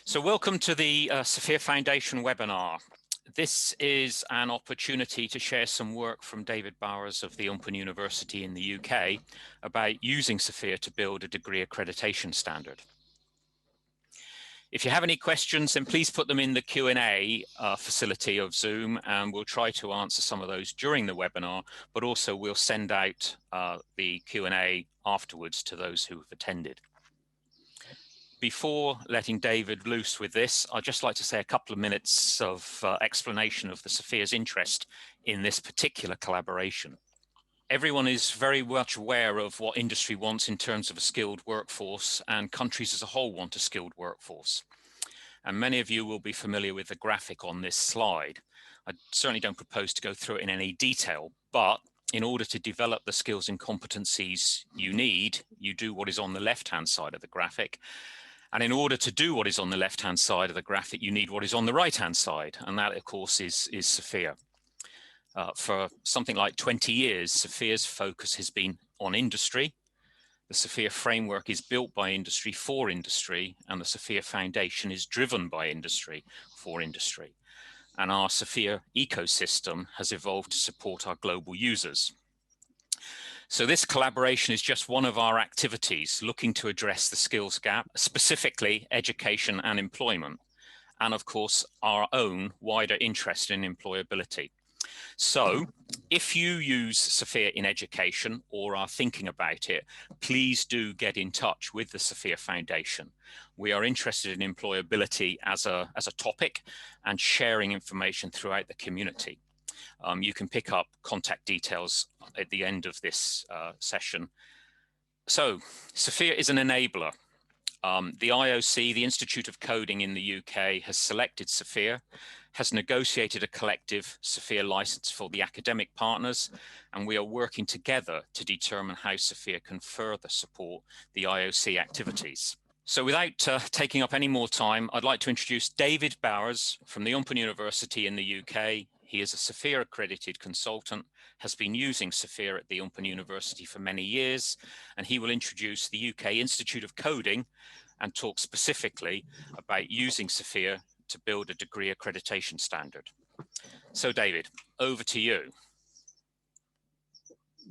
So welcome to the SFIA Foundation webinar. This is an opportunity to share some work from David Bowers of the Open University in the UK about using SFIA to build a degree accreditation standard. If you have any questions, then please put them in the Q&A facility of Zoom, and we'll try to answer some of those during the webinar, but also we'll send out the Q&A afterwards to those who have attended. Before letting David loose with this, I'd just like to say a couple of minutes of explanation of the SFIA's interest in this particular collaboration. Everyone is very much aware of what industry wants in terms of a skilled workforce, and countries as a whole want a skilled workforce. And many of you will be familiar with the graphic on this slide. I certainly don't propose to go through it in any detail, but in order to develop the skills and competencies you need, you do what is on the left-hand side of the graphic. And in order to do what is on the left-hand side of the graphic, you need what is on the right-hand side. And that, of course, is SFIA. For something like 20 years, SFIA's focus has been on industry. The SFIA Framework is built by industry for industry, and the SFIA Foundation is driven by industry for industry. And our SFIA ecosystem has evolved to support our global users. So this collaboration is just one of our activities looking to address the skills gap, specifically education and employment, and of course our own wider interest in employability. So if you use SFIA in education or are thinking about it, please do get in touch with the SFIA Foundation. We are interested in employability as a topic and sharing information throughout the community. You can pick up contact details at the end of this session. So SFIA is an enabler. The IOC, the Institute of Coding in the UK, has selected SFIA, has negotiated a collective SFIA license for the academic partners, and we are working together to determine how SFIA can further support the IOC activities. So without taking up any more time, I'd like to introduce David Bowers from the Open University in the UK. He is a SFIA accredited consultant, has been using SFIA at the Open University for many years, and he will introduce the UK Institute of Coding and talk specifically about using SFIA to build a degree accreditation standard. So David, over to you.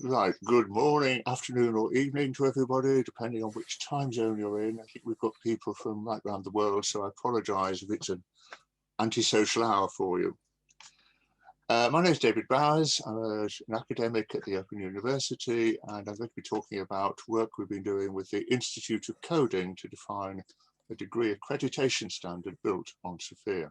Right, good morning, afternoon or evening to everybody, depending on which time zone you're in. I think we've got people from right around the world, so I apologise if it's an antisocial hour for you. My name is David Bowers. I'm an academic at the Open University, and I'm going to be talking about work we've been doing with the Institute of Coding to define a degree accreditation standard built on SFIA.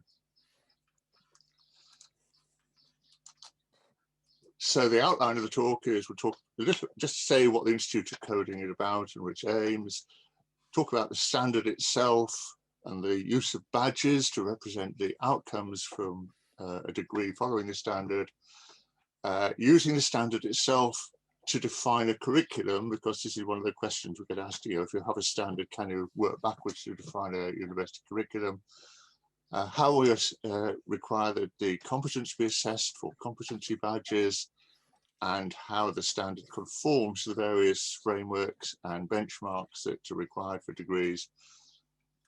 So the outline of the talk is we'll talk a little, just say what the Institute of Coding is about and which aims, talk about the standard itself and the use of badges to represent the outcomes from a degree following the standard, using the standard itself to define a curriculum, because this is one of the questions we get asked, if you have a standard, can you work backwards to define a university curriculum? How we require that the competence be assessed for competency badges, and how the standard conforms to the various frameworks and benchmarks that are required for degrees.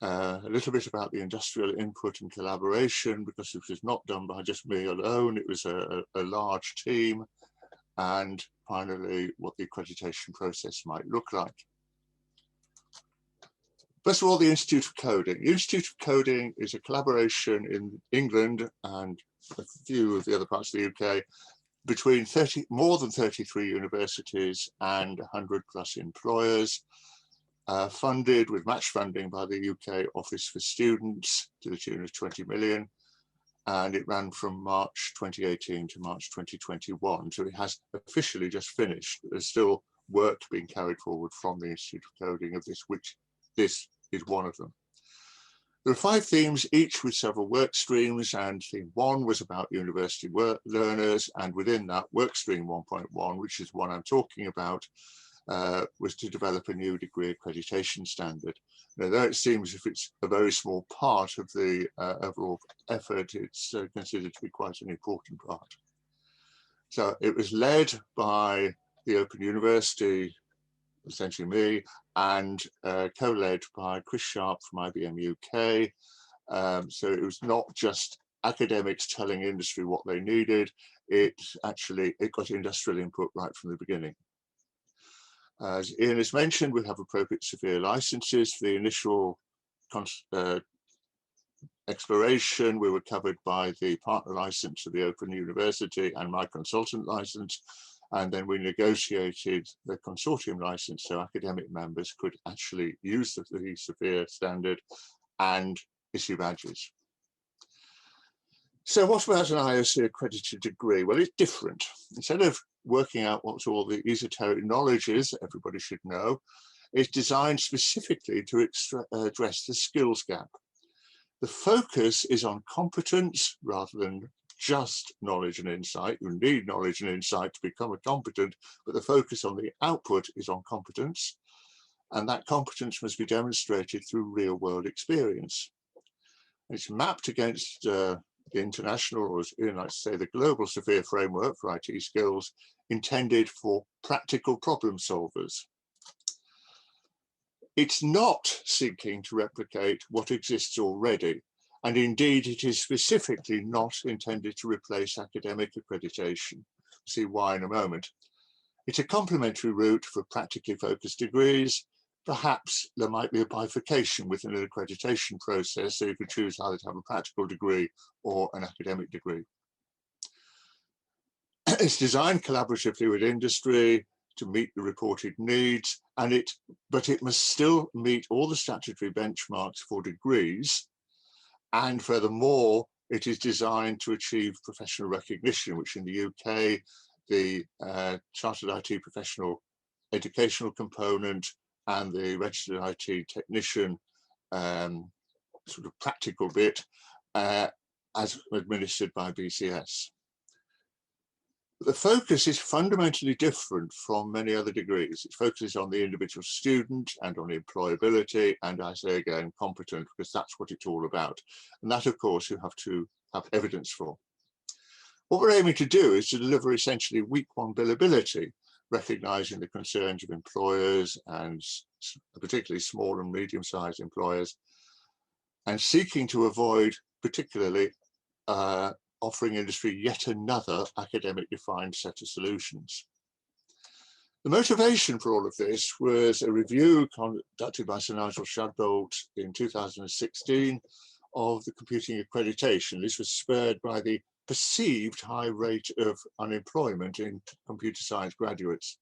A little bit about the industrial input and collaboration, because it was not done by just me alone, it was a large team, and finally what the accreditation process might look like. First of all, the Institute of Coding. The Institute of Coding is a collaboration in England and a few of the other parts of the UK between more than 33 universities and 100 plus employers. Funded with match funding by the UK Office for Students to the tune of 20 million, and it ran from March 2018 to March 2021, so it has officially just finished. There's still work being carried forward from the Institute of Coding, of which this is one of them. There are 5 themes, each with several work streams, and theme 1 was about university learners, and within that work stream 1.1, which is one I'm talking about, was to develop a new degree accreditation standard. Now, though it seems if it's a very small part of the overall effort, it's considered to be quite an important part. So it was led by the Open University, essentially me, and co-led by Chris Sharp from IBM UK, So it was not just academics telling industry what they needed, it got industrial input right from the beginning. As Ian has mentioned, we have appropriate SFIA licenses for the initial exploration. We were covered by the partner license of the Open University and my consultant license, and then we negotiated the consortium license so academic members could actually use the SFIA standard and issue badges. So what about an IOC accredited degree? Well, it's different. Instead of working out what all the esoteric knowledge is that everybody should know, it's designed specifically to address the skills gap. The focus is on competence rather than just knowledge and insight. You need knowledge and insight to become a competent, but the focus on the output is on competence. And that competence must be demonstrated through real world experience. It's mapped against the international, or as Ian likes to say, the global SFIA framework for IT skills, intended for practical problem solvers. It's not seeking to replicate what exists already, and indeed it is specifically not intended to replace academic accreditation. See why in a moment. It's a complementary route for practically focused degrees. Perhaps there might be a bifurcation within an accreditation process, so you could choose either to have a practical degree or an academic degree. It's designed collaboratively with industry to meet the reported needs, but it must still meet all the statutory benchmarks for degrees. And furthermore, it is designed to achieve professional recognition, which in the UK, the Chartered IT Professional Educational Component and the Registered IT Technician sort of practical bit as administered by BCS. The focus is fundamentally different from many other degrees. It focuses on the individual student and on employability, and I say again, competent, because that's what it's all about. And that, of course, you have to have evidence for. What we're aiming to do is to deliver essentially week one billability, recognizing the concerns of employers and particularly small and medium-sized employers, and seeking to avoid particularly offering industry yet another academic defined set of solutions. The motivation for all of this was a review conducted by Sir Nigel Shadbolt in 2016 of the computing accreditation. This was spurred by the perceived high rate of unemployment in computer science graduates.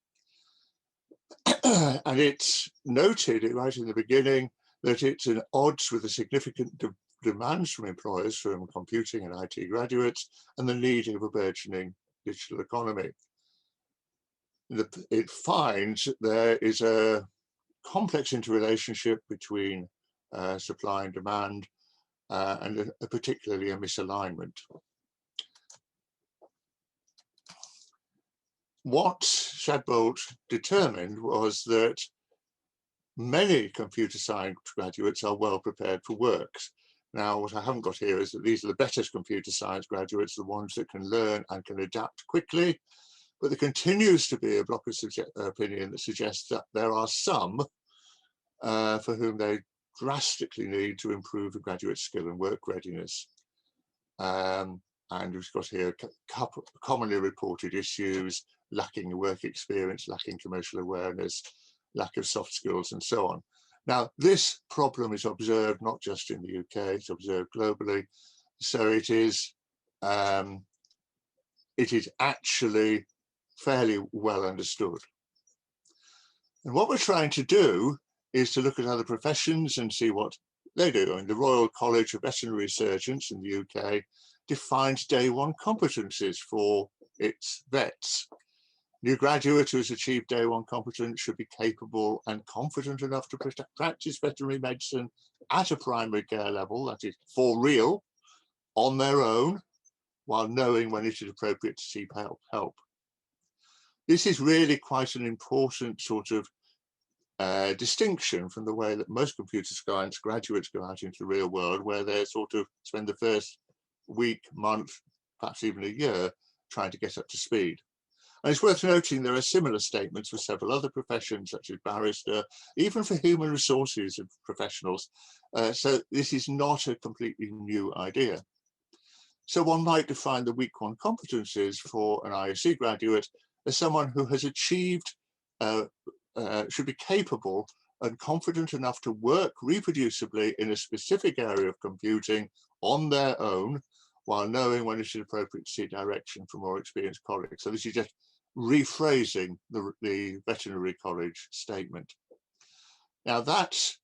And it's noted right in the beginning that it's at odds with the significant demands from employers from computing and IT graduates and the need of a burgeoning digital economy. It finds there is a complex interrelationship between supply and demand, and particularly a misalignment. What Shadbolt determined was that many computer science graduates are well prepared for work. Now, what I haven't got here is that these are the better computer science graduates, the ones that can learn and can adapt quickly. But there continues to be a block of opinion that suggests that there are some for whom they drastically need to improve the graduate skill and work readiness. And we've got here commonly reported issues, lacking work experience, lacking commercial awareness, lack of soft skills, and so on. Now, this problem is observed not just in the UK, it's observed globally. So it is actually fairly well understood. And what we're trying to do is to look at other professions and see what they do. I mean, the Royal College of Veterinary Surgeons in the UK defines day one competencies for its vets. New graduate who has achieved day one competence should be capable and confident enough to practice veterinary medicine at a primary care level, that is for real, on their own, while knowing when it is appropriate to seek help. This is really quite an important sort of distinction from the way that most computer science graduates go out into the real world, where they sort of spend the first week, month, perhaps even a year trying to get up to speed. And it's worth noting there are similar statements for several other professions, such as barrister, even for human resources professionals. So this is not a completely new idea. So one might define the week one competencies for an IOC graduate as someone who has achieved, should be capable and confident enough to work reproducibly in a specific area of computing on their own, while knowing when it is appropriate to seek direction from more experienced colleagues. So this is just rephrasing the veterinary college statement. Now that's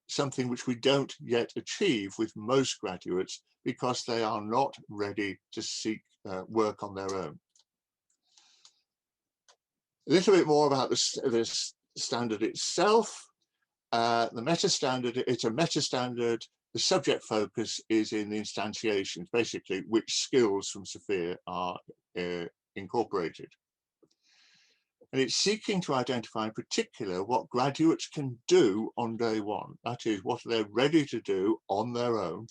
something which we don't yet achieve with most graduates because they are not ready to seek work on their own. A little bit more about this standard itself. The meta standard, it's a meta standard. The subject focus is in the instantiations, basically which skills from SFIA are incorporated. And it's seeking to identify in particular what graduates can do on day one. That is, what they're ready to do on their own,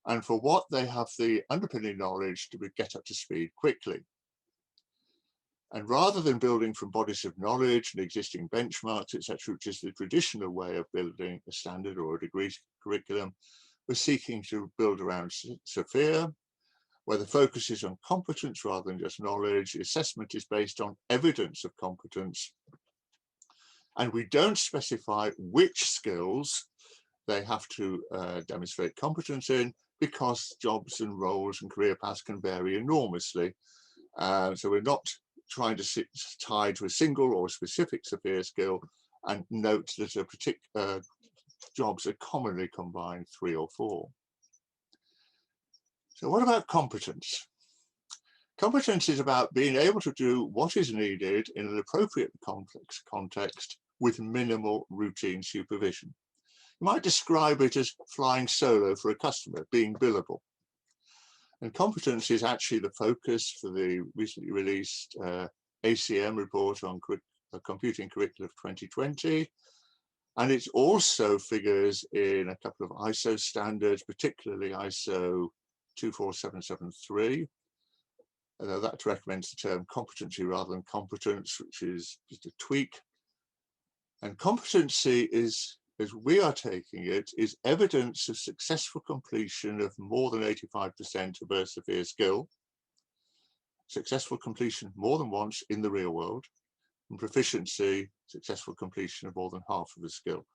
and for what they have the underpinning knowledge to get up to speed quickly. And rather than building from bodies of knowledge and existing benchmarks, etc., which is the traditional way of building a standard or a degree curriculum, we're seeking to build around SFIA, where the focus is on competence rather than just knowledge. The assessment is based on evidence of competence. And we don't specify which skills they have to demonstrate competence in, because jobs and roles and career paths can vary enormously. So we're not trying to sit tied to a single or specific SFIA skill, and note that a particular jobs are commonly combined 3 or 4. So what about competence? Competence is about being able to do what is needed in an appropriate complex context with minimal routine supervision. You might describe it as flying solo for a customer, being billable. And competence is actually the focus for the recently released ACM report on computing curricula of 2020. And it also figures in a couple of ISO standards, particularly ISO 24773. Although that recommends the term competency rather than competence, which is just a tweak. And competency is, as we are taking it, is evidence of successful completion of more than 85% of a SFIA skill, successful completion more than once in the real world, and proficiency, successful completion of more than half of the skill.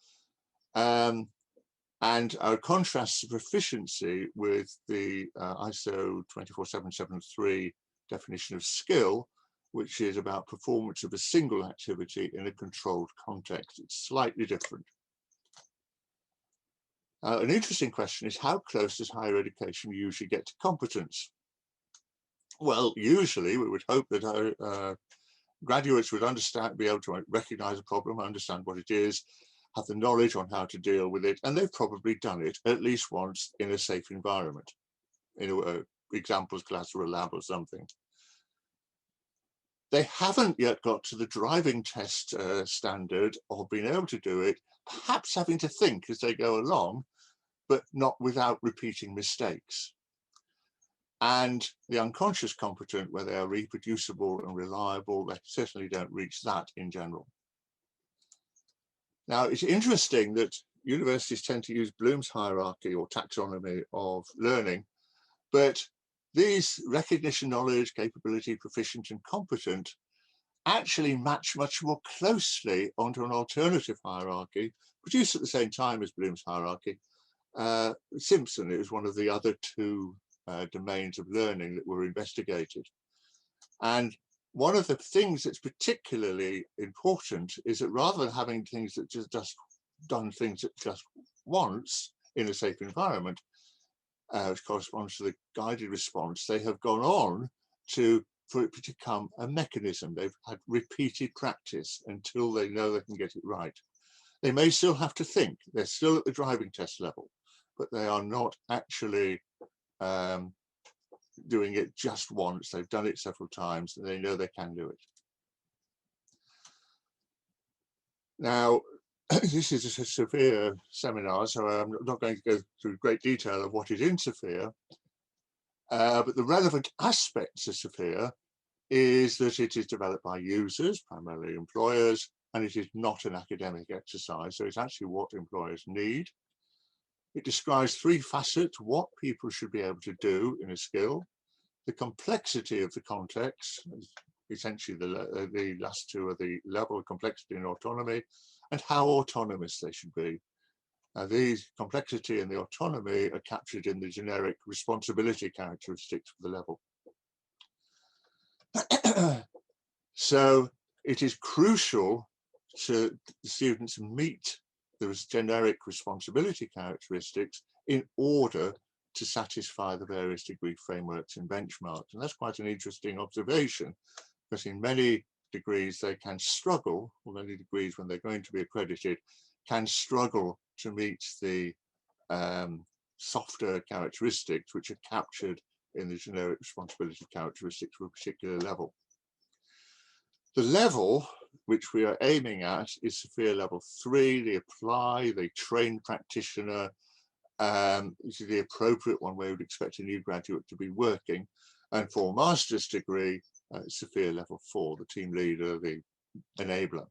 And I would contrast the proficiency with the ISO 24773 definition of skill, which is about performance of a single activity in a controlled context. It's slightly different. An interesting question is, how close does higher education usually get to competence? Well, usually we would hope that our graduates would be able to recognize a problem, understand what it is, have the knowledge on how to deal with it, and they've probably done it at least once in a safe environment, in examples class or a lab or something. They haven't yet got to the driving test standard or been able to do it, perhaps having to think as they go along, but not without repeating mistakes. And the unconscious competent, where they are reproducible and reliable, they certainly don't reach that in general. Now, it's interesting that universities tend to use Bloom's hierarchy or taxonomy of learning, but these recognition, knowledge, capability, proficient, and competent actually match much more closely onto an alternative hierarchy, produced at the same time as Bloom's hierarchy. Simpson is one of the other two domains of learning that were investigated. And one of the things that's particularly important is that rather than having things that just done things that just once in a safe environment, which corresponds to the guided response, they have gone on for it to become a mechanism. They've had repeated practice until they know they can get it right. They may still have to think, they're still at the driving test level, but they are not actually doing it just once. They've done it several times and they know they can do it. Now, this is a SFIA seminar, so I'm not going to go through great detail of what is in SFIA, but the relevant aspects of SFIA is that it is developed by users, primarily employers, and it is not an academic exercise, so it's actually what employers need. It describes three facets: what people should be able to do in a skill, the complexity of the context, essentially the last two are the level of complexity and autonomy, and how autonomous they should be. These complexity and the autonomy are captured in the generic responsibility characteristics for the level. So it is crucial to the students meet the generic responsibility characteristics in order to satisfy the various degree frameworks and benchmarks. And that's quite an interesting observation, because in many degrees they can struggle, or many degrees when they're going to be accredited, can struggle to meet the softer characteristics which are captured in the generic responsibility characteristics for a particular level. The level which we are aiming at is SFIA level 3, the apply, the trained practitioner. This is the appropriate one where we would expect a new graduate to be working. And for a master's degree, SFIA level 4, the team leader, the enabler.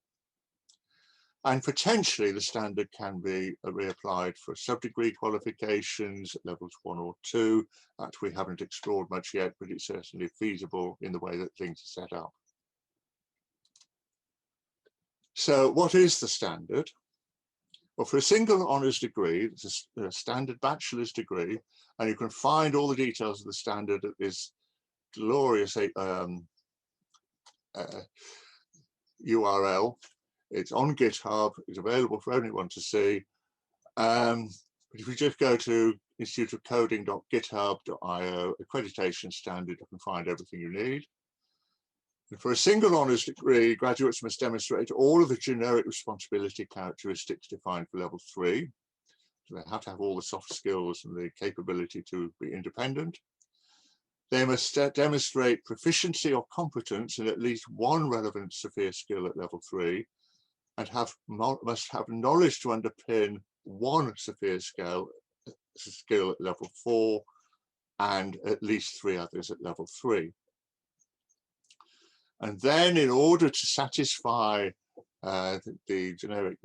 And potentially the standard can be reapplied for sub-degree qualifications at levels 1 or 2. That we haven't explored much yet, but it's certainly feasible in the way that things are set up. So what is the standard? Well, for a single honours degree, it's a standard bachelor's degree, and you can find all the details of the standard at this glorious URL. It's on GitHub, it's available for anyone to see. But if you just go to instituteofcoding.github.io, accreditation standard, you can find everything you need. And for a single honours degree, graduates must demonstrate all of the generic responsibility characteristics defined for level 3. So they have to have all the soft skills and the capability to be independent. They must demonstrate proficiency or competence in at least one relevant SFIA skill at level 3, and must have knowledge to underpin one SFIA skill at level 4, and at least 3 others at level 3. And then, in order to satisfy the generic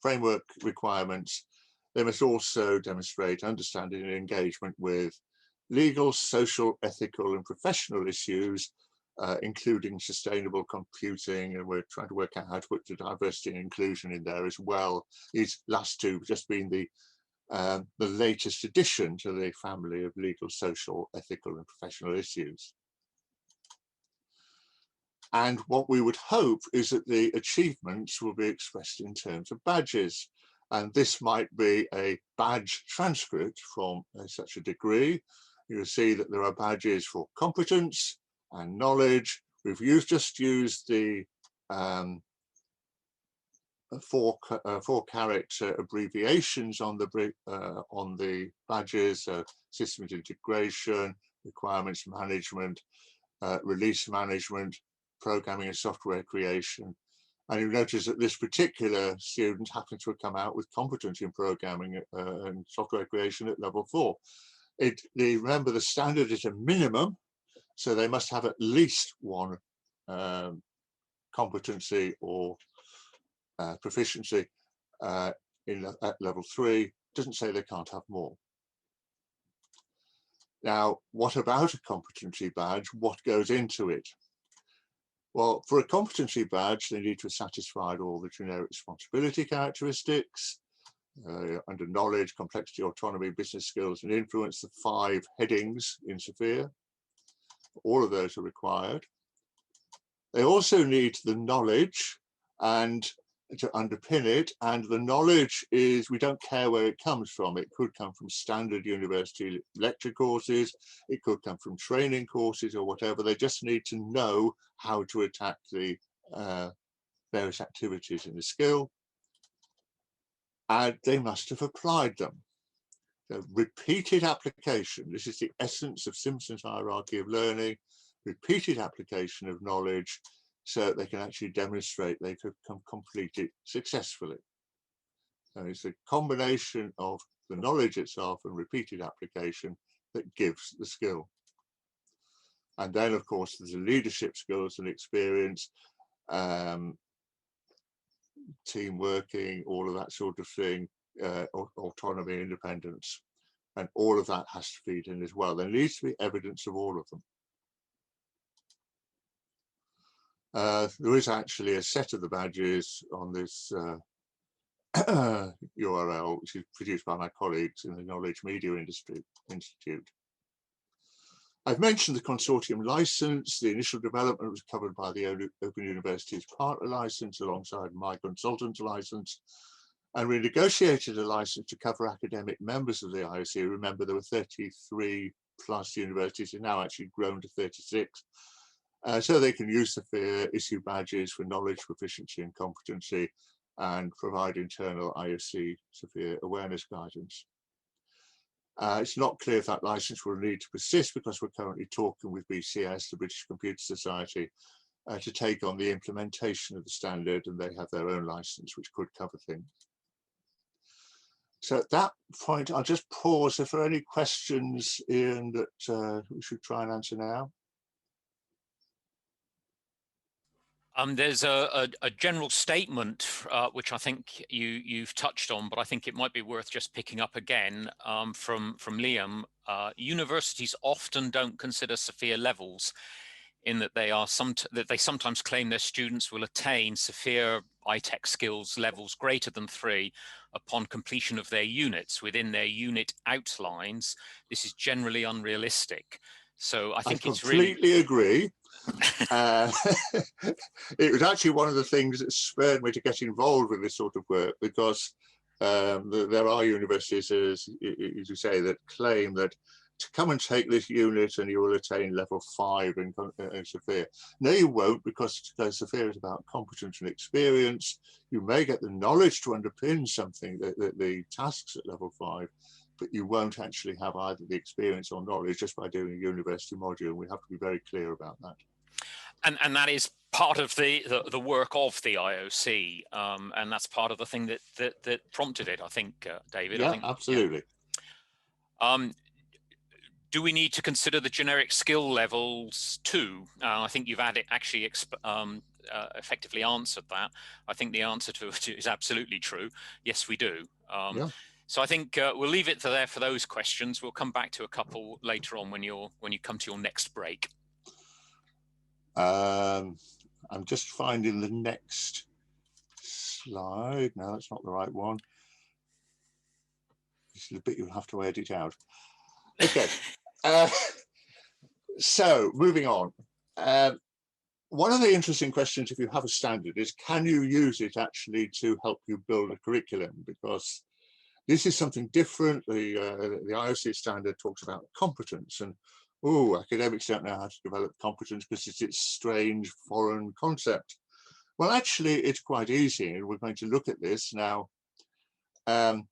framework requirements, they must also demonstrate understanding and engagement with legal, social, ethical, and professional issues, including sustainable computing, and we're trying to work out how to put the diversity and inclusion in there as well. These last two have just been the latest addition to the family of legal, social, ethical, and professional issues. And what we would hope is that the achievements will be expressed in terms of badges. And this might be a badge transcript from such a degree. You'll see that there are badges for competence and knowledge. We've just used the 4-character abbreviations on the badges: systems integration, requirements management, release management, programming and software creation. And you notice that this particular student happens to have come out with competence in programming and software creation at level 4. Remember, the standard is a minimum, so they must have at least one competency or proficiency at level 3. Doesn't say they can't have more. Now, what about a competency badge? What goes into it? Well, for a competency badge, they need to have satisfied all the generic responsibility characteristics under knowledge, complexity, autonomy, business skills, and influence, the 5 headings in SFIA. All of those are required. They also need the knowledge and to underpin it, and the knowledge is, we don't care where it comes from. It could come from standard university lecture courses, it could come from training courses or whatever. They just need to know how to attack the various activities in the skill, and they must have applied them. So repeated application, this is the essence of Simpson's hierarchy of learning: repeated application of knowledge, so that they can actually demonstrate they could complete it successfully. And it's a combination of the knowledge itself and repeated application that gives the skill. And then, of course, there's the leadership skills and experience, team working, all of that sort of thing, autonomy, independence, and all of that has to feed in as well. There needs to be evidence of all of them. There is actually a set of the badges on this URL, which is produced by my colleagues in the Knowledge Media Institute. I've mentioned the consortium license. The initial development was covered by the Open Universities Partner license alongside my consultant license. And we negotiated a license to cover academic members of the IOC. Remember, there were 33 plus universities, and now actually grown to 36. So they can use SFIA, issue badges for knowledge, proficiency, and competency, and provide internal IOC SFIA awareness guidance. It's not clear if that license will need to persist because we're currently talking with BCS, the British Computer Society, to take on the implementation of the standard, and they have their own license which could cover things. So at that point, I'll just pause. If there are any questions, Ian, that we should try and answer now. There's a general statement which I think you've touched on, but I think it might be worth just picking up again from Liam. Universities often don't consider SFIA levels, in that they sometimes claim their students will attain SFIA ITEC skills levels greater than 3 upon completion of their units within their unit outlines. This is generally unrealistic. So I think it's really... I completely agree. It was actually one of the things that spurred me to get involved with this sort of work, because there are universities, as you say, that claim that to come and take this unit and you will attain level 5 in SFIA. No, you won't, because SFIA is about competence and experience. You may get the knowledge to underpin something, the tasks at level 5, but you won't actually have either the experience or knowledge just by doing a university module. We have to be very clear about that. And that is part of the work of the IOC, and that's part of the thing that prompted it, I think, David. Yeah, I think, absolutely. Yeah. Do we need to consider the generic skill levels too? I think you've actually effectively answered that. I think the answer to it is absolutely true. Yes, we do. Yeah. So I think we'll leave it there for those questions. We'll come back to a couple later on when you come to your next break. I'm just finding the next slide. No, that's not the right one. This is the bit you'll have to edit out. Okay. So moving on. One of the interesting questions, if you have a standard, is can you use it actually to help you build a curriculum? Because this is something different. The IOC standard talks about competence, and academics don't know how to develop competence because it's this strange foreign concept. Well, actually, it's quite easy, and we're going to look at this now.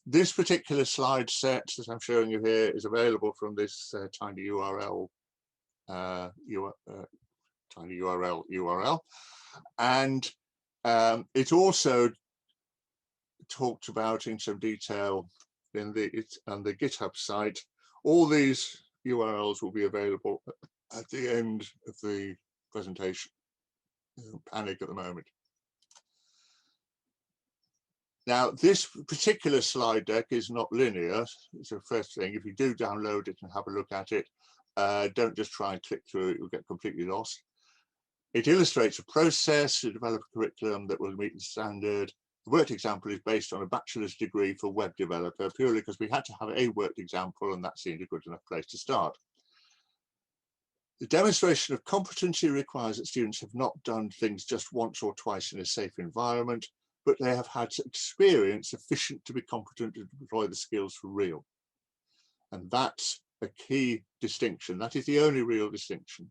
This particular slide set that I'm showing you here is available from this tiny URL, and it's also talked about in some detail on the GitHub site. All these URLs will be available at the end of the presentation. Don't panic at the moment. Now, this particular slide deck is not linear. It's the first thing. If you do download it and have a look at it, don't just try and click through it, you'll get completely lost. It illustrates a process to develop a curriculum that will meet the standard. The worked example is based on a bachelor's degree for web developer, purely because we had to have a worked example, and that seemed a good enough place to start. The demonstration of competency requires that students have not done things just once or twice in a safe environment, but they have had experience sufficient to be competent to deploy the skills for real. And that's a key distinction. That is the only real distinction.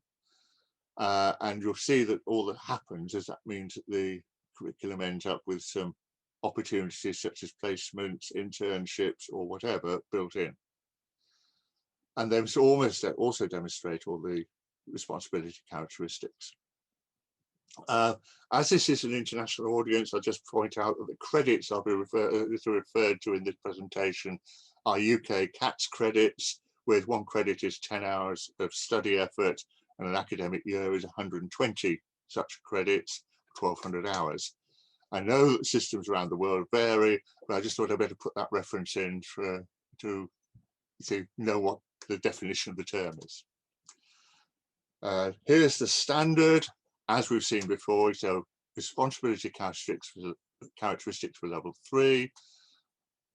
And you'll see that all that happens is that means that the curriculum ends up with some opportunities such as placements, internships, or whatever built in. And they also demonstrate all the responsibility characteristics. As this is an international audience, I'll just point out that the credits I'll be referred to in this presentation are UK CATS credits, where 1 credit is 10 hours of study effort, and an academic year is 120 such credits, 1,200 hours. I know that systems around the world vary, but I just thought I'd better put that reference in to know what the definition of the term is. Here's the standard, as we've seen before. So responsibility characteristics for level 3,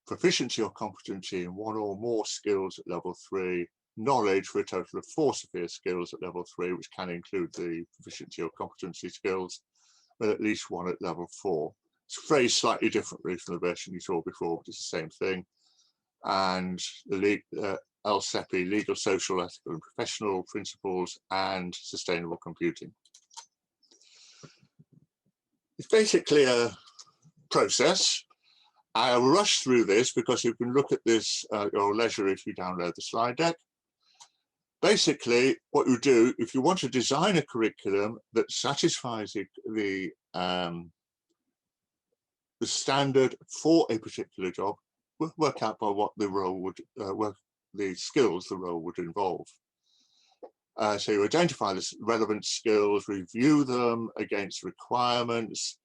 proficiency or competency in one or more skills at level 3, knowledge for a total of 4 SFIA skills at level 3, which can include the proficiency or competency skills, but at least one at level 4. It's phrased slightly differently from the version you saw before, but it's the same thing. And the LSEPI, legal, social, ethical, and professional principles, and sustainable computing. It's basically a process. I'll rush through this because you can look at this at your leisure if you download the slide deck. Basically, what you do, if you want to design a curriculum that satisfies the standard for a particular job, work out by what the role would the skills the role would involve. So you identify the relevant skills, review them against requirements,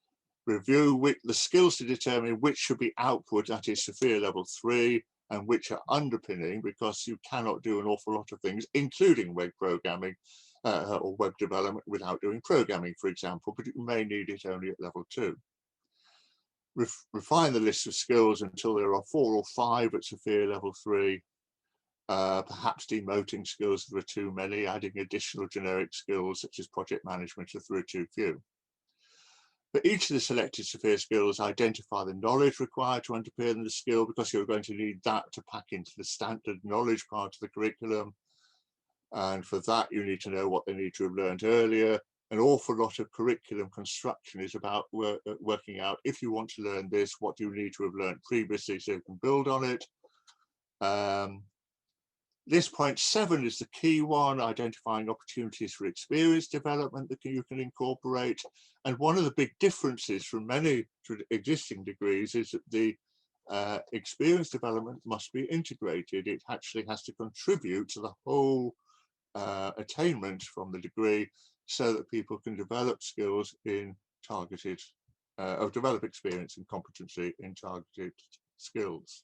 review the skills to determine which should be output, that is SFIA level 3, and which are underpinning, because you cannot do an awful lot of things, including web programming or web development, without doing programming, for example, but you may need it only at level 2. Refine the list of skills until there are 4 or 5 at SFIA level 3, perhaps demoting skills if there are too many, adding additional generic skills such as project management if there are too few. For each of the selected SFIA skills, identify the knowledge required to underpin the skill, because you're going to need that to pack into the standard knowledge part of the curriculum. And for that, you need to know what they need to have learned earlier. An awful lot of curriculum construction is about working out, if you want to learn this, what do you need to have learned previously so you can build on it. This point 7 is the key one, identifying opportunities for experience development that you can incorporate. And one of the big differences from many existing degrees is that the experience development must be integrated. It actually has to contribute to the whole attainment from the degree, so that people can develop skills in targeted, or develop experience and competency in targeted skills.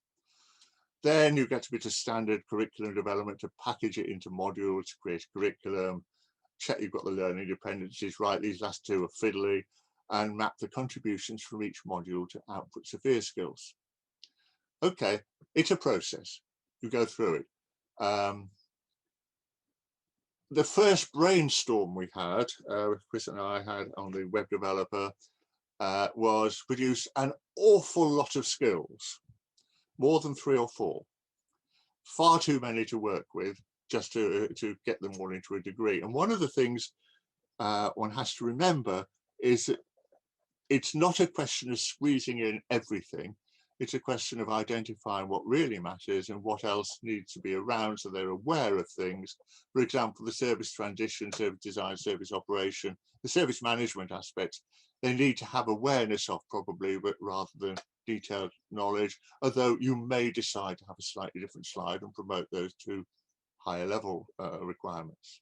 Then you get a bit of standard curriculum development to package it into modules, to create a curriculum, check you've got the learning dependencies right, these last 2 are fiddly, and map the contributions from each module to output SFIA skills. Okay, it's a process, you go through it. The first brainstorm we had, Chris and I had on the web developer, was produce an awful lot of skills, more than 3 or 4, far too many to work with just to get them all into a degree. And one of the things one has to remember is that it's not a question of squeezing in everything. It's a question of identifying what really matters and what else needs to be around so they're aware of things. For example, the service transition, service design, service operation, the service management aspects, they need to have awareness of probably, but rather than detailed knowledge, although you may decide to have a slightly different slide and promote those 2 higher level requirements.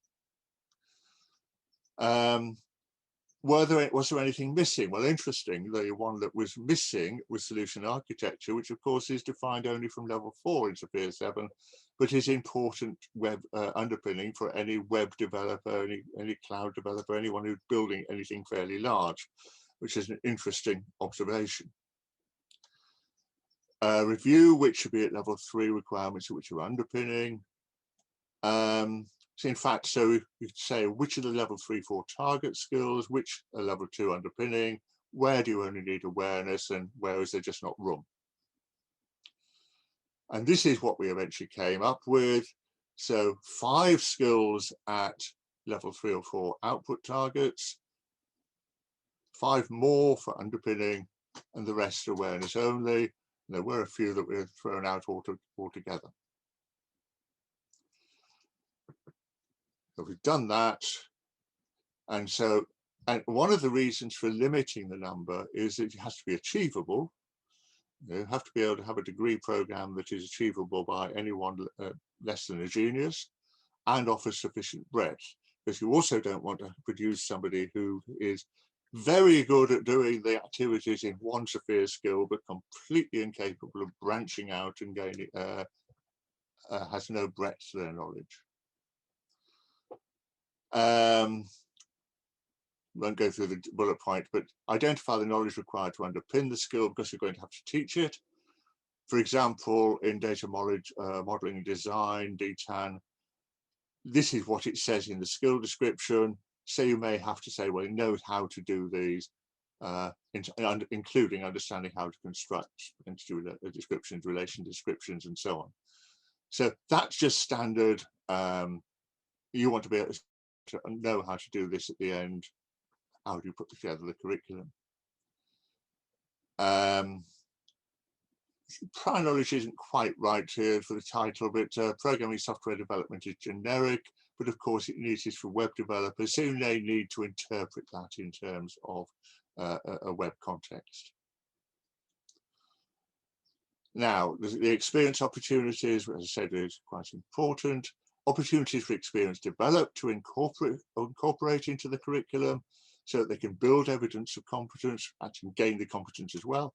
Was there anything missing? Well, interesting, the one that was missing was solution architecture, which of course is defined only from level 4 in SFIA 7, but is important web underpinning for any web developer, any cloud developer, anyone who's building anything fairly large, which is an interesting observation. Review, which should be at level 3 requirements, which are underpinning. So in fact, so you could say which are the level 3-4 target skills, which are level 2 underpinning, where do you only need awareness, and where is there just not room? And this is what we eventually came up with. So 5 skills at level 3 or 4 output targets, 5 more for underpinning, and the rest awareness only. And there were a few that were thrown out altogether. So we've done that. And so, and one of the reasons for limiting the number is that it has to be achievable. You have to be able to have a degree program that is achievable by anyone less than a genius and offers sufficient breadth. because you also don't want to produce somebody who is very good at doing the activities in one SFIA skill, but completely incapable of branching out and gaining, has no breadth to their knowledge. Won't go through the bullet point, but identify the knowledge required to underpin the skill, because you're going to have to teach it. For example, in data modeling and design, DTAN, this is what it says in the skill description. So you may have to say, well, it knows how to do these, including understanding how to construct and to do the descriptions, relation descriptions, and so on. So that's just standard. You want to be able to know how to do this at the end. How do you put together the curriculum? Prior knowledge isn't quite right here for the title, but programming software development is generic, but of course it needs this for web developers, so they need to interpret that in terms of a web context. Now, the experience opportunities, as I said, is quite important. Opportunities for experience developed to incorporate into the curriculum so that they can build evidence of competence, actually gain the competence as well.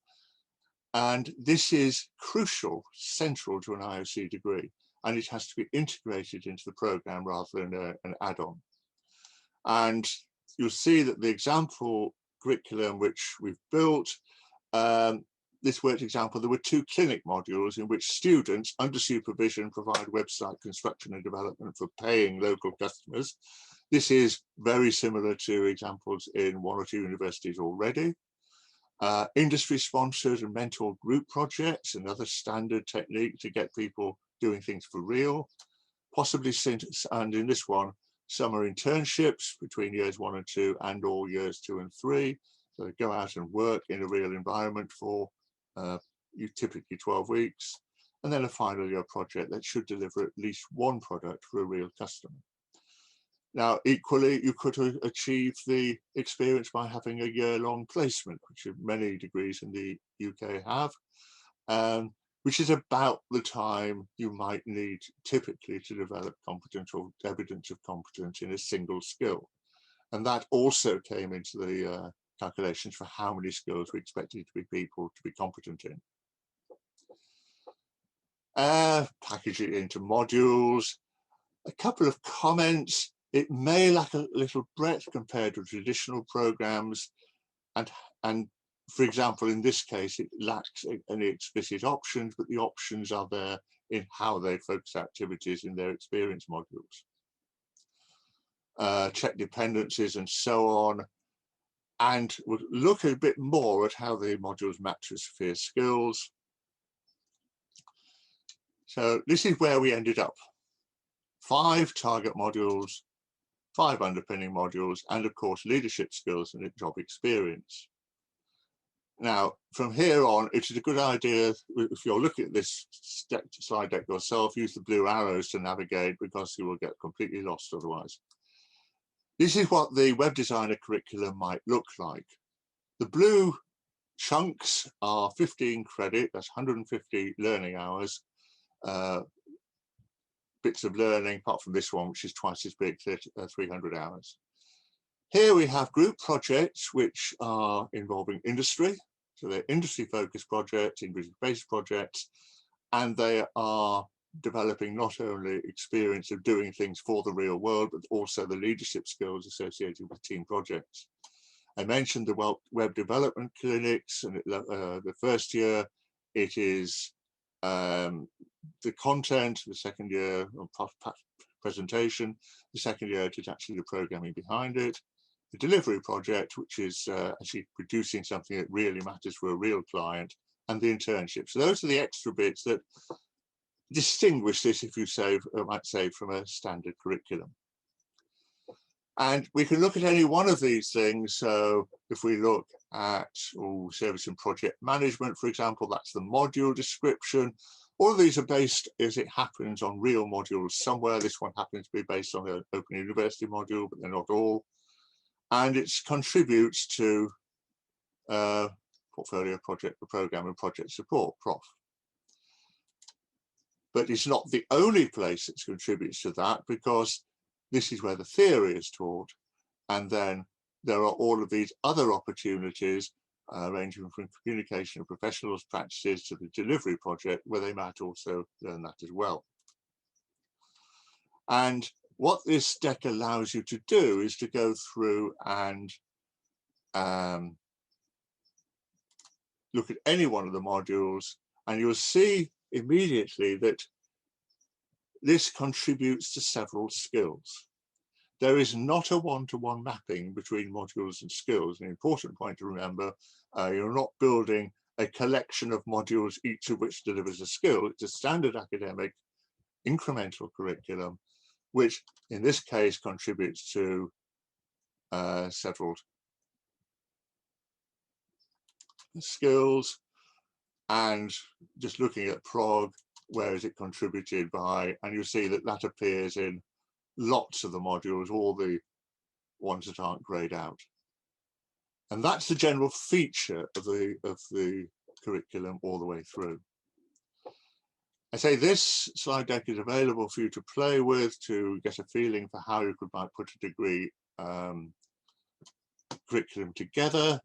And this is crucial, central to an IOC degree, and it has to be integrated into the program rather than an add-on. And you'll see that the example curriculum which we've built, this worked example, there were 2 clinic modules in which students under supervision provide website construction and development for paying local customers. This is very similar to examples in 1 or 2 universities already. Industry-sponsored and mentored group projects, another standard technique to get people doing things for real. Possibly, and in this one, summer internships between years 1 and 2 and or years 2 and 3. So they go out and work in a real environment for typically 12 weeks. And then a final year project that should deliver at least 1 product for a real customer. Now, equally, you could achieve the experience by having a year-long placement, which many degrees in the UK have, which is about the time you might need typically to develop competence or evidence of competence in a single skill. And that also came into the calculations for how many skills we expected people to be competent in. Package it into modules. A couple of comments. It may lack a little breadth compared to traditional programs, and for example, in this case, it lacks any explicit options, but the options are there in how they focus activities in their experience modules. Check dependencies and so on, and we'll look a bit more at how the modules map to SFIA skills. So this is where we ended up. 5 target modules, 5 underpinning modules, and of course leadership skills and job experience. Now, from here on, it is a good idea, if you're looking at this slide deck yourself, use the blue arrows to navigate, because you will get completely lost otherwise. This is what the web designer curriculum might look like. The blue chunks are 15 credit, that's 150 learning hours, bits of learning, apart from this one, which is twice as big, 300 hours. Here we have group projects which are involving industry. So they're industry-focused projects, industry-based projects, and they are developing not only experience of doing things for the real world, but also the leadership skills associated with team projects. I mentioned the web development clinics, and the first year it is the content, the second year presentation, the second year it is actually the programming behind it, the delivery project, which is actually producing something that really matters for a real client, and the internship. So those are the extra bits that distinguish this, if you might say, from a standard curriculum. And we can look at any one of these things. So if we look at service and project management, for example, that's the module description. All of these are based, as it happens, on real modules somewhere. This one happens to be based on an Open University module, but they're not all. And it contributes to portfolio project, program and project support, PROF. But it's not the only place that contributes to that, because this is where the theory is taught. And then there are all of these other opportunities, ranging from communication and professionals practices to the delivery project, where they might also learn that as well. And what this deck allows you to do is to go through and look at any one of the modules, and you'll see immediately that this contributes to several skills. There is not a one-to-one mapping between modules and skills. An important point to remember, you're not building a collection of modules, each of which delivers a skill. It's a standard academic incremental curriculum, which in this case contributes to several skills. And just looking at prog, where is it contributed by? And you'll see that that appears in lots of the modules, all the ones that aren't grayed out. And that's the general feature of the curriculum all the way through. I say this slide deck is available for you to play with, to get a feeling for how you might put a degree curriculum together.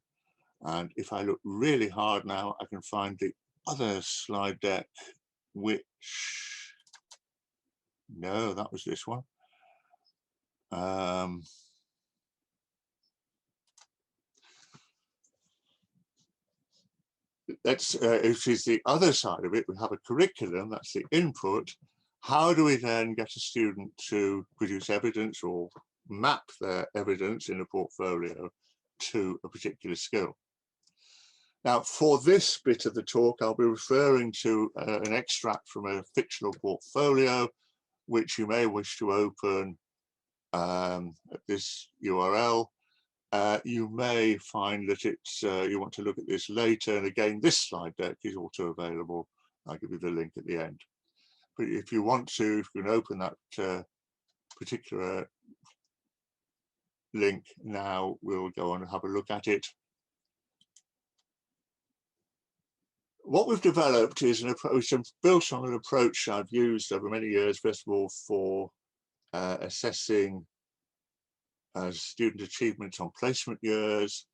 And if I look really hard now, I can find the other slide deck, which, no, that was this one. Which is the other side of it. We have a curriculum, that's the input. How do we then get a student to produce evidence or map their evidence in a portfolio to a particular skill? Now, for this bit of the talk, I'll be referring to an extract from a fictional portfolio, which you may wish to open at this URL. You may find that it's you want to look at this later, and again this slide deck is also available. I'll give you the link at the end. But if you want to, if you can open that particular link now, we'll go on and have a look at it. What we've developed is an approach built on an approach I've used over many years, first of all for assessing student achievements on placement years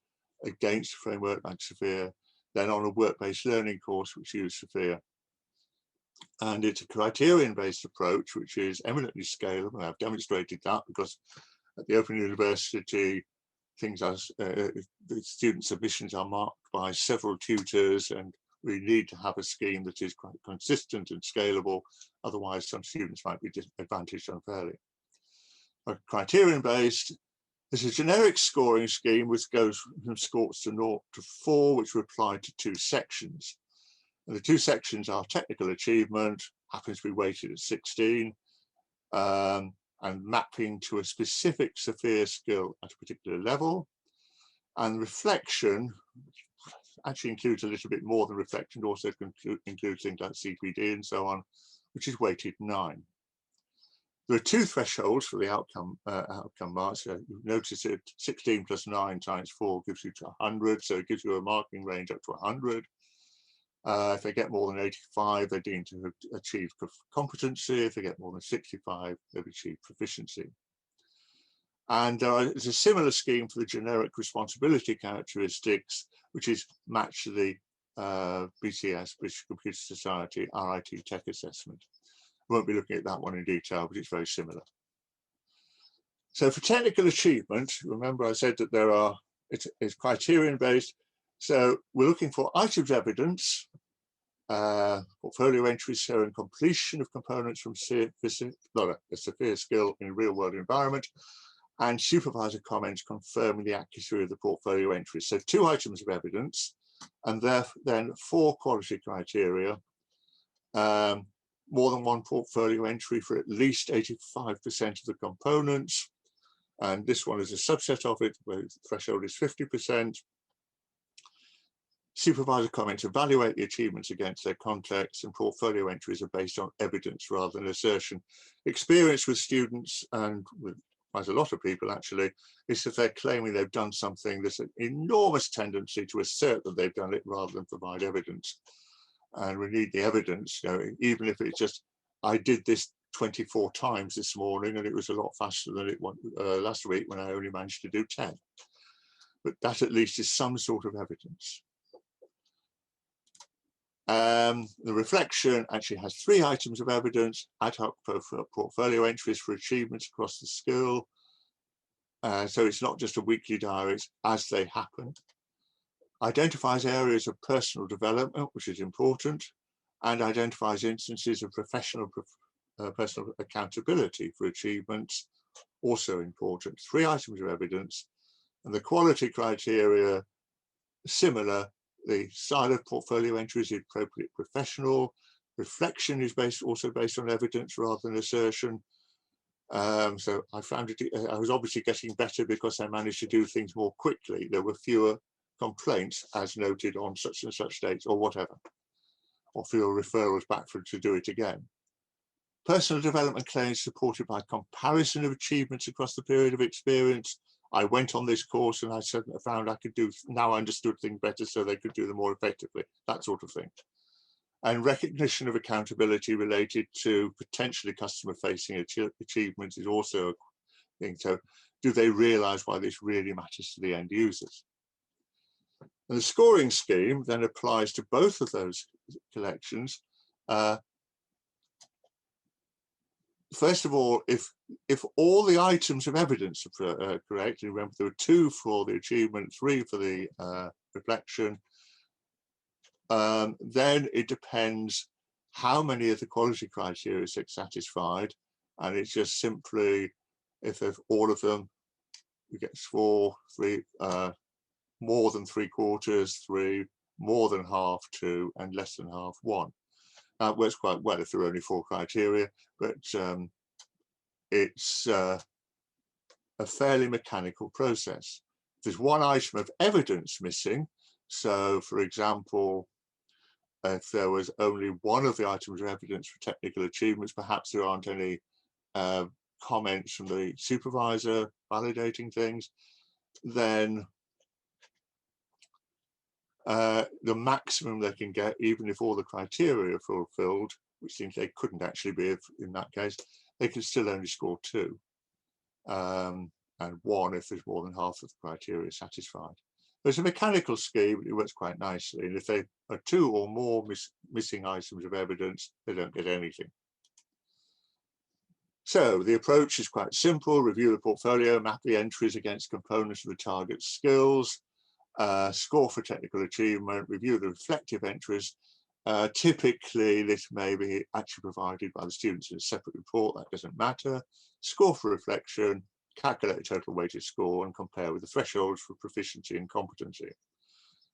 against a framework like SFIA, then on a work-based learning course which uses SFIA. And it's a criterion-based approach which is eminently scalable, and I've demonstrated that because at the Open University, things as the student submissions are marked by several tutors, and we need to have a scheme that is quite consistent and scalable, otherwise some students might be disadvantaged unfairly. A criterion-based is a generic scoring scheme which goes from scores to 0 to 4, which are applied to 2 sections. And the 2 sections are technical achievement, happens to be weighted at 16, and mapping to a specific SFIA skill at a particular level. And reflection actually includes a little bit more than reflection, also includes things like CPD and so on, which is weighted 9. There are 2 thresholds for the outcome marks. So you notice it 16 plus 9 times 4 gives you to 100, so it gives you a marking range up to 100. If they get more than 85, they're deemed to have achieved competency. If they get more than 65, they've achieved proficiency. And there's a similar scheme for the generic responsibility characteristics, which is matched to the BCS, British Computer Society, RIT Tech Assessment. I won't be looking at that one in detail, but it's very similar. So for technical achievement, remember I said that it's criterion based. So we're looking for items of evidence, portfolio entries showing completion of components from a SFIA skill in a real world environment, and supervisor comments confirming the accuracy of the portfolio entries. So 2 items of evidence, and then 4 quality criteria. More than 1 portfolio entry for at least 85% of the components. And this one is a subset of it, where the threshold is 50%. Supervisor comments evaluate the achievements against their context, and portfolio entries are based on evidence rather than assertion. Experience with students, and with quite a lot of people actually, is that they're claiming they've done something. There's an enormous tendency to assert that they've done it rather than provide evidence. And we need the evidence, even if it's just, I did this 24 times this morning, and it was a lot faster than it was last week when I only managed to do 10. But that at least is some sort of evidence. The reflection actually has 3 items of evidence: ad hoc portfolio entries for achievements across the skill. So it's not just a weekly diary, it's as they happen. Identifies areas of personal development, which is important, and identifies instances of personal accountability for achievements, also important. 3 items of evidence, and the quality criteria similar. The style of portfolio entry is appropriate professional. Reflection is also based on evidence rather than assertion. So I found it, I was obviously getting better because I managed to do things more quickly. There were fewer complaints as noted on such and such dates or whatever, or fewer referrals back to do it again. Personal development claims supported by comparison of achievements across the period of experience. I went on this course and I found I could do, now I understood things better so they could do them more effectively, that sort of thing. And recognition of accountability related to potentially customer-facing achievements is also a thing. So do they realise why this really matters to the end users? And the scoring scheme then applies to both of those collections. First of all, if all the items of evidence are correct, and remember there were 2 for the achievement, 3 for the reflection, then it depends how many of the quality criteria are satisfied, and it's just simply if all of them, you get 4, 3, more than 3/4, 3, more than half, 2, and less than half, 1. It works quite well if there are only 4 criteria, but it's a fairly mechanical process. There's 1 item of evidence missing. So, for example, if there was only 1 of the items of evidence for technical achievements, perhaps there aren't any comments from the supervisor validating things, then the maximum they can get, even if all the criteria are fulfilled, which seems they couldn't actually be in that case, they can still only score 2, and 1 if there's more than half of the criteria satisfied. There's a mechanical scheme, it works quite nicely, and if they are 2 or more missing items of evidence, they don't get anything. So the approach is quite simple: review the portfolio, map the entries against components of the target skills, score for technical achievement, review the reflective entries. Typically, this may be actually provided by the students in a separate report, that doesn't matter. Score for reflection, calculate the total weighted score and compare with the thresholds for proficiency and competency.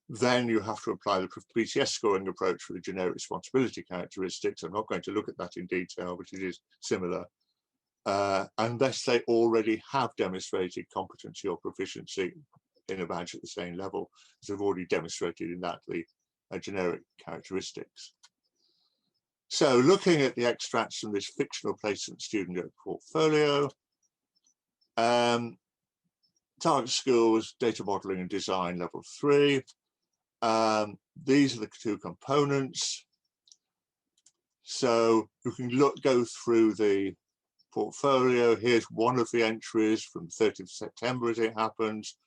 Then you have to apply the PCS scoring approach for the generic responsibility characteristics. I'm not going to look at that in detail, but it is similar. Unless they already have demonstrated competency or proficiency in a badge at the same level, as they've already demonstrated in that the generic characteristics. So looking at the extracts from this fictional placement student portfolio, target skills, data modeling and design level 3. These are the 2 components. So you can go through the portfolio. Here's one of the entries from 30th of September as it happens.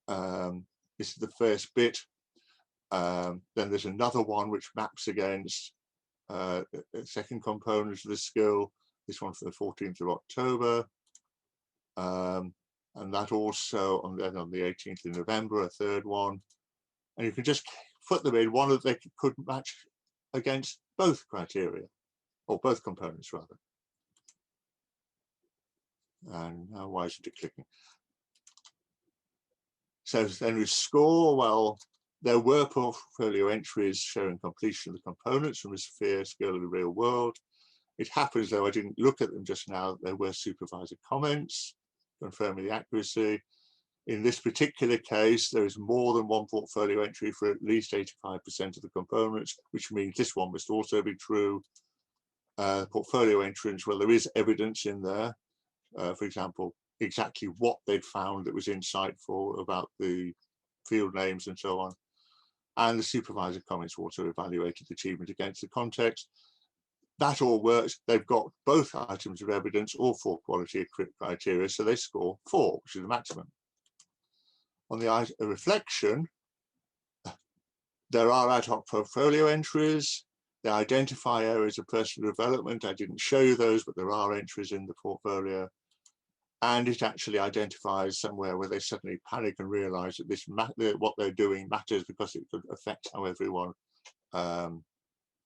This is the first bit. Then there's another one which maps against the second component of the skill. This one for the 14th of October. And that also then on the 18th of November, a third one. And you can just put them in. One of they could match against both criteria, or both components rather. And now why isn't it clicking? So then we score, well, there were portfolio entries showing completion of the components from the SFIA skill of the real world. It happens, though I didn't look at them just now, there were supervisor comments confirming the accuracy. In this particular case, there is more than 1 portfolio entry for at least 85% of the components, which means this one must also be true. Portfolio entrants, well, there is evidence in there. For example, exactly what they'd found that was insightful about the field names and so on. And the supervisor comments also evaluated the achievement against the context. that all works. They've got both items of evidence, all 4 quality criteria, so they score 4, which is the maximum. On the reflection, there are ad hoc portfolio entries. They identify areas of personal development. I didn't show you those, but there are entries in the portfolio. And it actually identifies somewhere where they suddenly panic and realize that what they're doing matters because it could affect how everyone,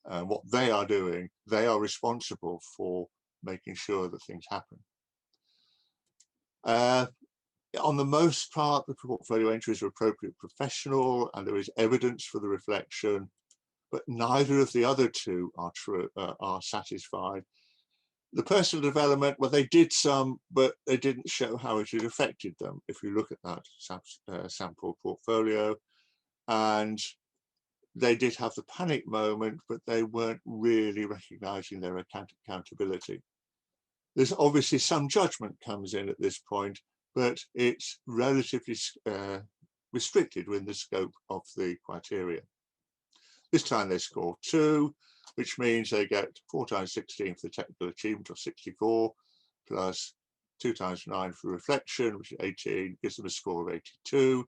what they are doing. They are responsible for making sure that things happen. On the most part, the portfolio entries are appropriate professional and there is evidence for the reflection, but neither of the other 2 are true, are satisfied. The personal development, well, they did some, but they didn't show how it had affected them. If you look at that sample portfolio, and they did have the panic moment, but they weren't really recognizing their accountability. There's obviously some judgment comes in at this point, but it's relatively restricted within the scope of the criteria. This time they score 2, which means they get 4 times 16 for the technical achievement, or 64, plus 2 times 9 for reflection, which is 18, gives them a score of 82.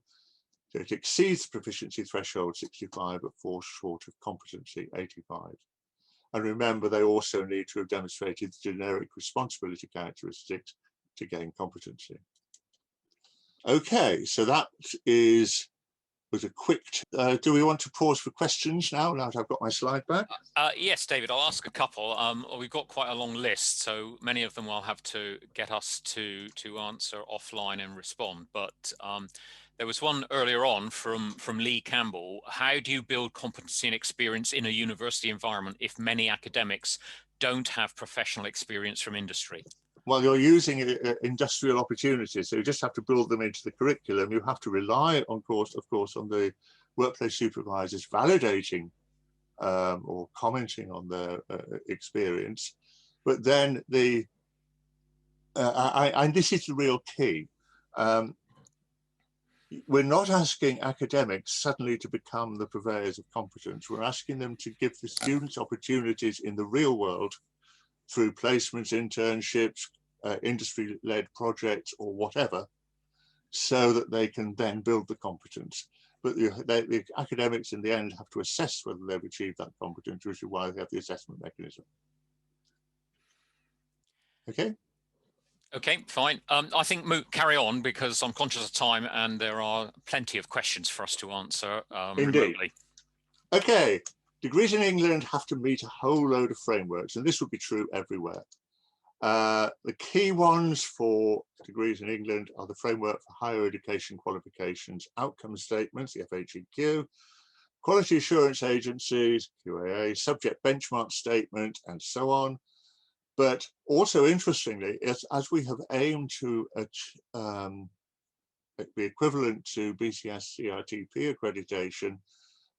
So it exceeds the proficiency threshold 65, but falls short of competency 85. And remember, they also need to have demonstrated the generic responsibility characteristics to gain competency. Okay, so that was a quick. Do we want to pause for questions now that I've got my slide back? Yes, David, I'll ask a couple. We've got quite a long list, so many of them will have to get us to answer offline and respond. But there was one earlier on from Lee Campbell. How do you build competency and experience in a university environment if many academics don't have professional experience from industry? Well, you're using industrial opportunities, so you just have to build them into the curriculum. You have to rely, of course, on the workplace supervisors validating or commenting on their experience. But then and this is the real key. We're not asking academics suddenly to become the purveyors of competence. We're asking them to give the students opportunities in the real world through placements, internships, industry-led projects or whatever, so that they can then build the competence. But the academics in the end have to assess whether they've achieved that competence, which is why they have the assessment mechanism. Okay? Okay, fine. I think carry on because I'm conscious of time and there are plenty of questions for us to answer remotely. Okay, degrees in England have to meet a whole load of frameworks, and this would be true everywhere. The key ones for degrees in England are the Framework for Higher Education Qualifications Outcome Statements, the FHEQ, Quality Assurance Agencies, QAA, Subject Benchmark Statement, and so on. But also interestingly, as we have aimed to be equivalent to BCS CRTP accreditation,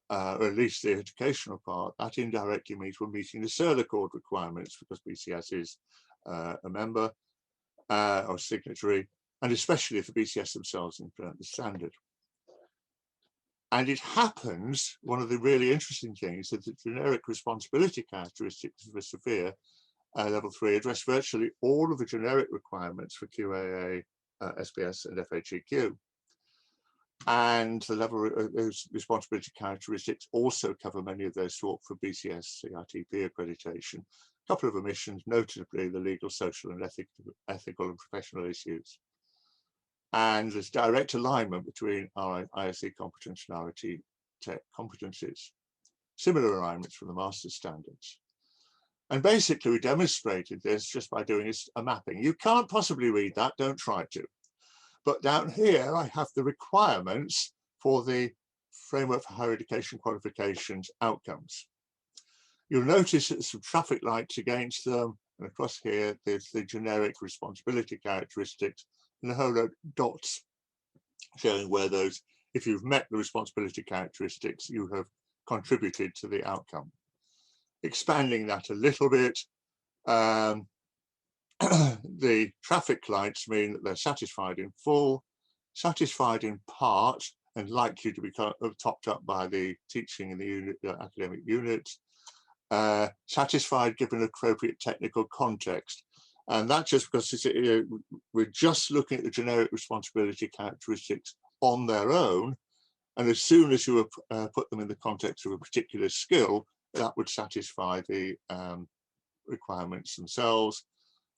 or at least the educational part, that indirectly means we're meeting the CERL Accord requirements because BCS is a member or signatory, and especially if the BCS themselves implement the standard. And it happens, one of the really interesting things is that the generic responsibility characteristics of the SFIA level 3 address virtually all of the generic requirements for QAA, SBS and FHEQ. And the level of responsibility characteristics also cover many of those sought for BCS CRTP accreditation. A couple of omissions, notably the legal, social and ethical and professional issues. And there's direct alignment between our IOC competence and our Tech competencies. Similar alignments from the master's standards. And basically we demonstrated this just by doing a mapping. You can't possibly read that, don't try to. But down here, I have the requirements for the Framework for Higher Education Qualifications outcomes. You'll notice that some traffic lights against them, and across here, there's the generic responsibility characteristics, and a whole load of dots showing where those, if you've met the responsibility characteristics, you have contributed to the outcome. Expanding that a little bit, the traffic lights mean that they're satisfied in full, satisfied in part, and likely to be topped up by the teaching in the unit, academic units, satisfied given appropriate technical context. And that's just because we're just looking at the generic responsibility characteristics on their own. And as soon as you put them in the context of a particular skill, that would satisfy the requirements themselves.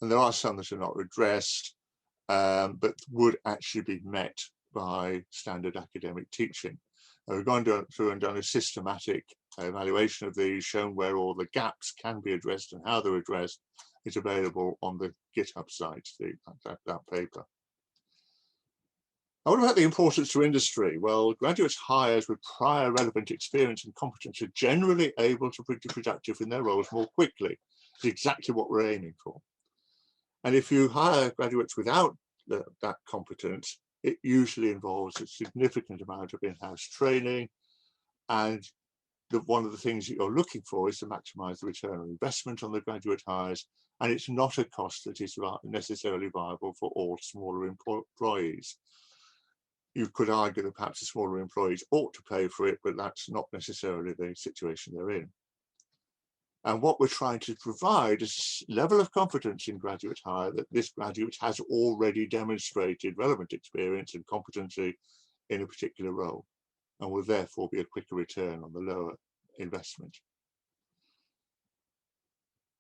And there are some that are not addressed, but would actually be met by standard academic teaching. We've gone through and done a systematic evaluation of these, shown where all the gaps can be addressed and how they're addressed. It's available on the GitHub site, that paper. Now, what about the importance to industry? Well, graduates hired with prior relevant experience and competence are generally able to be productive in their roles more quickly. It's exactly what we're aiming for. And if you hire graduates without that competence, it usually involves a significant amount of in-house training. And one of the things that you're looking for is to maximize the return on investment on the graduate hires. And it's not a cost that is necessarily viable for all smaller employees. You could argue that perhaps the smaller employees ought to pay for it, but that's not necessarily the situation they're in. And what we're trying to provide is a level of confidence in graduate hire that this graduate has already demonstrated relevant experience and competency in a particular role, and will therefore be a quicker return on the lower investment.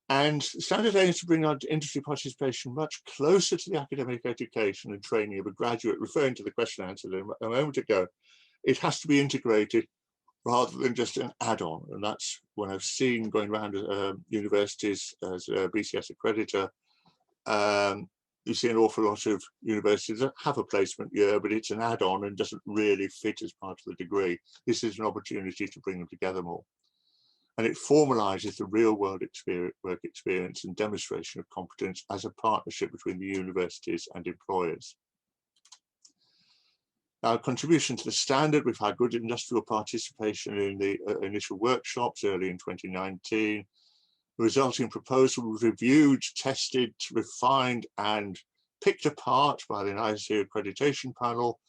And standard aims to bring our industry participation much closer to the academic education and training of a graduate, referring to the question I answered a moment ago. It has to be integrated rather than just an add-on. And that's when I've seen going around universities as a BCS accreditor, you see an awful lot of universities that have a placement year, but it's an add-on and doesn't really fit as part of the degree. This is an opportunity to bring them together more. And it formalizes the real-world work experience and demonstration of competence as a partnership between the universities and employers. Our contribution to the standard, we've had good industrial participation in the initial workshops early in 2019. The resulting proposal was reviewed, tested, refined, and picked apart by the IOC Accreditation panel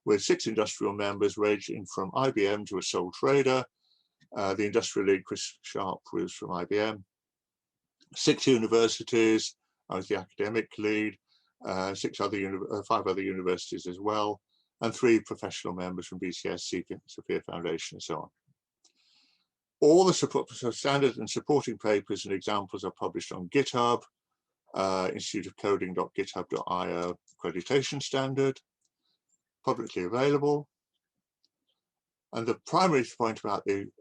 with 6 industrial members ranging from IBM to a sole trader. The industrial lead, Chris Sharp, was from IBM. 6 universities, I was the academic lead, 5 other universities as well, and 3 professional members from BCS, SFIA Foundation, and so on. All the standard and supporting papers and examples are published on GitHub, instituteofcoding.github.io accreditation standard, publicly available. And the primary point about the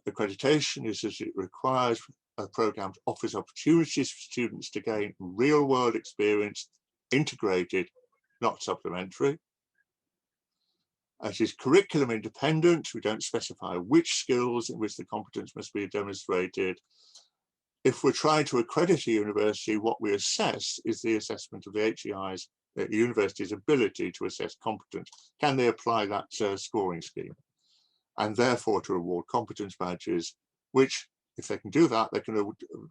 accreditation is that it requires a program that offers opportunities for students to gain real-world experience, integrated, not supplementary. It is curriculum independent. We don't specify which skills in which the competence must be demonstrated. If we're trying to accredit a university, what we assess is the assessment of the HEI's, the university's ability to assess competence. Can they apply that scoring scheme? And therefore to award competence badges, which, if they can do that, they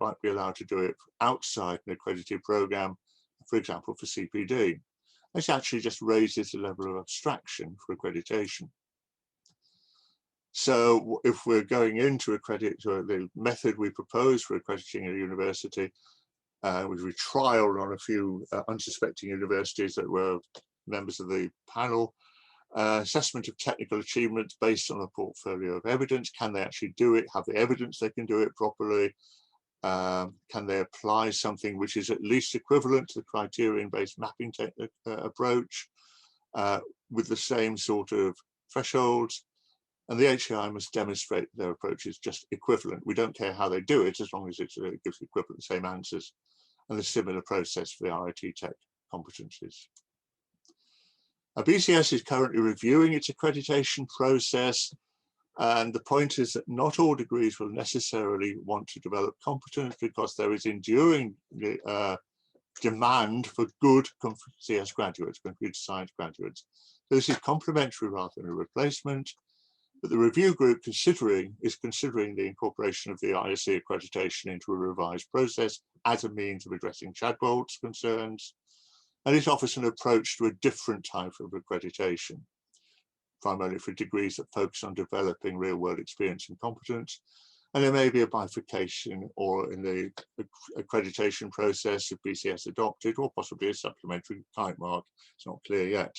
might be allowed to do it outside an accredited program, for example, for CPD. This actually just raises the level of abstraction for accreditation. So if we're going into the method we propose for accrediting a university, which we trialed on a few unsuspecting universities that were members of the panel, assessment of technical achievements based on a portfolio of evidence. Can they actually do it? Have the evidence they can do it properly? Can they apply something which is at least equivalent to the criterion-based mapping approach with the same sort of thresholds? And the HEI must demonstrate their approach is just equivalent. We don't care how they do it, as long as it gives equivalent same answers. And a similar process for the RIT Tech competencies. BCS is currently reviewing its accreditation process. And the point is that not all degrees will necessarily want to develop competence because there is enduring demand for good CS graduates, computer science graduates. So this is complementary rather than a replacement. But the review group is considering the incorporation of the IOC accreditation into a revised process as a means of addressing Chadbold's concerns. And it offers an approach to a different type of accreditation, primarily for degrees that focus on developing real-world experience and competence. And there may be a bifurcation or in the accreditation process if BCS adopted, or possibly a supplementary type mark. It's not clear yet.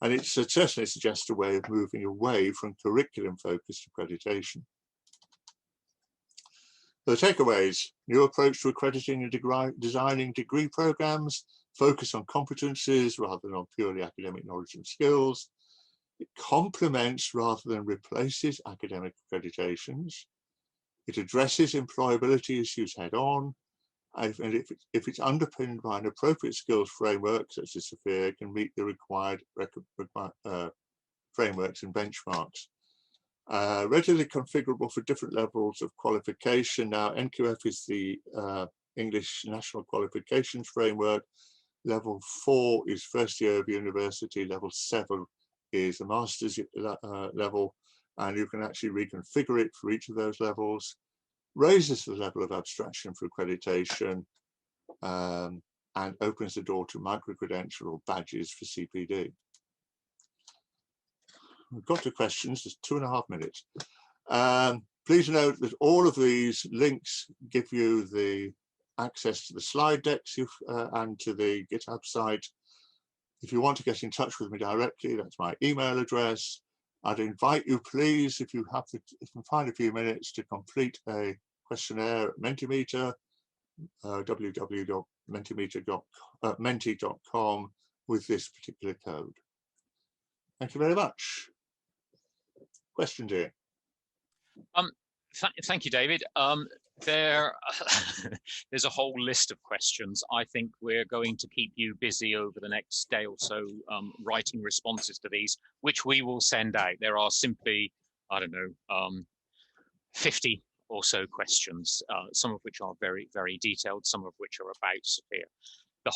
And it certainly suggests a way of moving away from curriculum-focused accreditation. The takeaways: new approach to accrediting and designing degree programs, focus on competencies rather than on purely academic knowledge and skills. It complements rather than replaces academic accreditations. It addresses employability issues head on. And if it's underpinned by an appropriate skills framework, such as SFIA, can meet the required frameworks and benchmarks. Readily configurable for different levels of qualification. Now, NQF is the English National Qualifications Framework. Level 4 is first year of university. Level 7 is the master's level, and you can actually reconfigure it for each of those levels. Raises the level of abstraction for accreditation, and opens the door to micro-credential or badges for CPD. We've got to questions, there's 2.5 minutes. Please note that all of these links give you the access to the slide decks and to the GitHub site. If you want to get in touch with me directly, that's my email address. I'd invite you, please, if you can find a few minutes, to complete a questionnaire at Mentimeter, www.menti.com, with this particular code. Thank you very much. Questions here? Thank you, David. There's a whole list of questions. I think we're going to keep you busy over the next day or so, writing responses to these, which we will send out. There are simply, I don't know, 50 or so questions, some of which are very, very detailed, some of which are about SFIA. The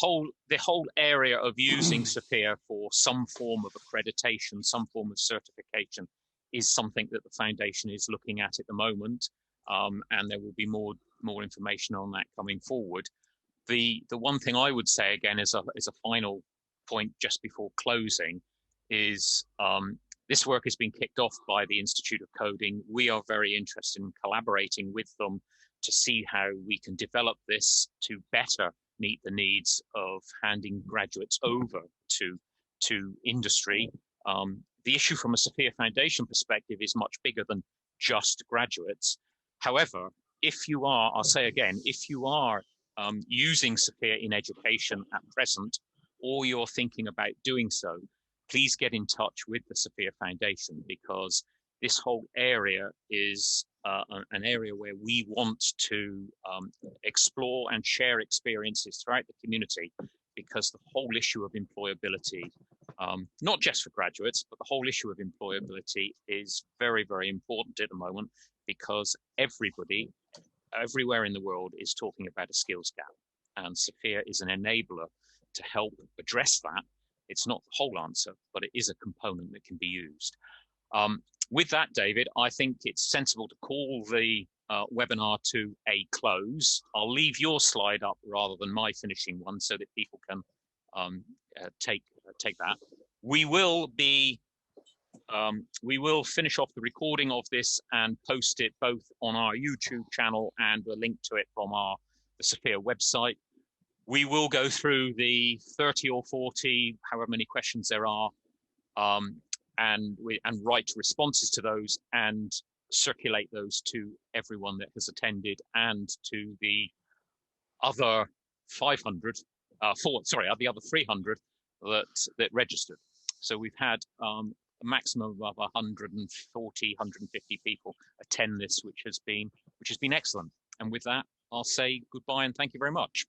whole area of using SFIA for some form of accreditation, some form of certification, is something that the foundation is looking at the moment, and there will be more information on that coming forward. The one thing I would say again as a final point just before closing is this work has been kicked off by the Institute of Coding. We are very interested in collaborating with them to see how we can develop this to better meet the needs of handing graduates over to industry. The issue from a SFIA Foundation perspective is much bigger than just graduates. However, if you are, I'll say again, if you are using SFIA in education at present, or you're thinking about doing so, please get in touch with the SFIA Foundation, because this whole area is an area where we want to explore and share experiences throughout the community, because the whole issue of employability, not just for graduates, but the whole issue of employability is very, very important at the moment, because everybody, everywhere in the world is talking about a skills gap, and SFIA is an enabler to help address that. It's not the whole answer, but it is a component that can be used. With that, David, I think it's sensible to call the webinar to a close. I'll leave your slide up rather than my finishing one, so that people can take that. We will finish off the recording of this and post it both on our YouTube channel and a link to it from the SFIA website. We will go through the 30 or 40, however many questions there are, and write responses to those and circulate those to everyone that has attended and to the other 300 that registered. So we've had a maximum of 140, 150 people attend this, which has been excellent. And with that, I'll say goodbye and thank you very much.